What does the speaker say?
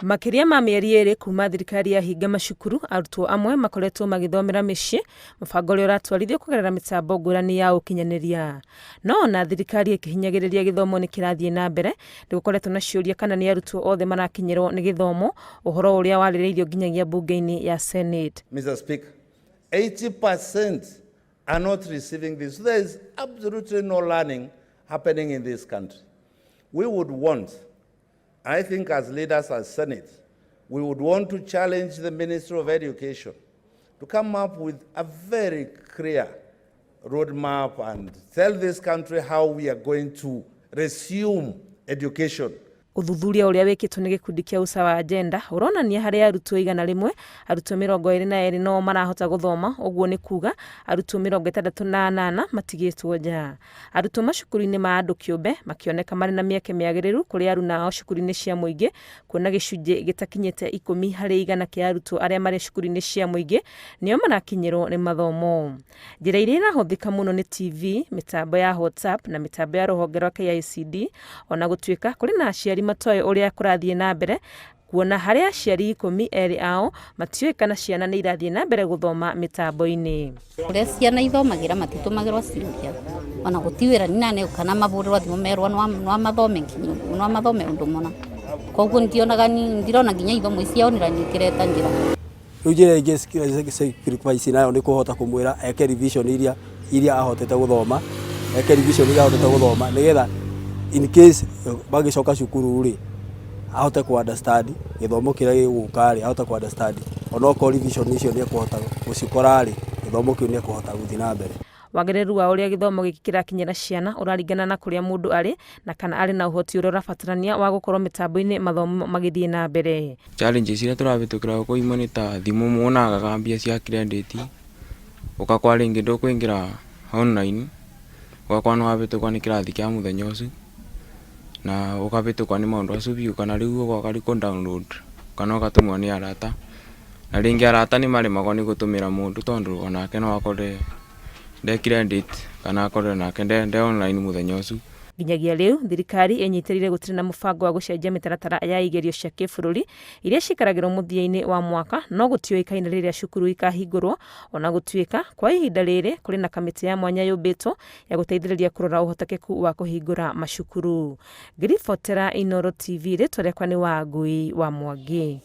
Makiria ma mieri eri kuma thirikari ya hinga macukuru, arutwo amwe makoretwo magithomera micii, mubango uria uratwarithio kugerera mitambo ngurani ya ukinyaniria. No na thirikari ikihinyagiriria githomo nikirathie na mbere, nigukoretwo na ciuria kana ni arutwo othe marakinyirwo ni githomo, uhoro uria waririirio nginyagia bunge-ini ya Senate. Mr. Speaker, 80% are not receiving this. So there is absolutely no learning happening in this country. We would want, I think as leaders as Senate, we would want to challenge the Ministry of Education to come up with a very clear roadmap and tell this country how we are going to resume education. Uthuthuria uria wikitwo ni gikundi kia Usawa Agenda uronania hari arutwo 100 arutwo 22 no marahota guthoma, uguo ni kuga arutwo 68 matigitwo nja. Arutwo macukuru-ini ma andu kiumbe makioneka mari na mieke miagiriru kuri aruna ao cukuru-ini cia muingi, kuona gicunji gitakinyite 10 hari 100 kia arutwo aria mari cukuru-ini cia muingi nio marakinyirwo ni mathomo. Njira iria irahuthika muno ni TV, mitambo ya WhatsApp na mitambo ya ruhonge rwa KICD, ona gutuika kuri na aciari matoe uria kurathie na mbere, kuona hari aciari 10 eri ao matiwe kana ciana ni irathie na mbere guthoma mitambo-ini. Uria ciana ithomagira matitumagirwa ciuria, ona gutiwira ni nane kana maburirwa thimu merwa no mathome nginyu no mathome undu mona. Koguo ndirona nginya ithomo ciao niranyikireta njira. Ujira ingĩ nayo ni kuhota kumwira eke revision iria ahotete guthoma, eke revision iria ahotete guthoma nigetha in case bagicoka cukuru ri ahote ku understand githomo kiria giguka ri ahote ku understand ona ko revision icio ni kuhota gucikora ri githomo kiu ni kuhota guthi na mbere. Wagĩrĩru wa uria githomo giki kirakinyira ciana uraringana na kuria mundu ari na kana ari na uhoti uria urabatarania wa gukorwo mitambo-ini mathomo magithie na mbere. Challenges iria turabitukira ko imwe ni ta thimu muonaga gambia cia credit ukakwa ringi ndukuingira online ukakwa no abitukwa ni kirathi kia muthenya ucio na ukabitukwa ni maundu acio biu kana riu ugakari ko download kana ugatumwa ni arata na ringi arata ni marimagwo ni gutumira mundu tondu onake no akore de credit kana akore nake de online muthenya ucio. Nginyagia riu thirikari inyitirire gutire na mubango wa gucenjia mitaratara ya igerio cia kibururi iria cikaragirwo muthia-ini wa mwaka, no gutioikaine riria cukuru ikahingurwo, ona gutuika kwa ihinda riri kuri na kamiti ya mwanya yubitwo ya guteithiriria kurora uhotekeku wa kuhingura macukuru. Ngiribotera Inooro TV ritwa riakwa ni Wangui wa Mwangi.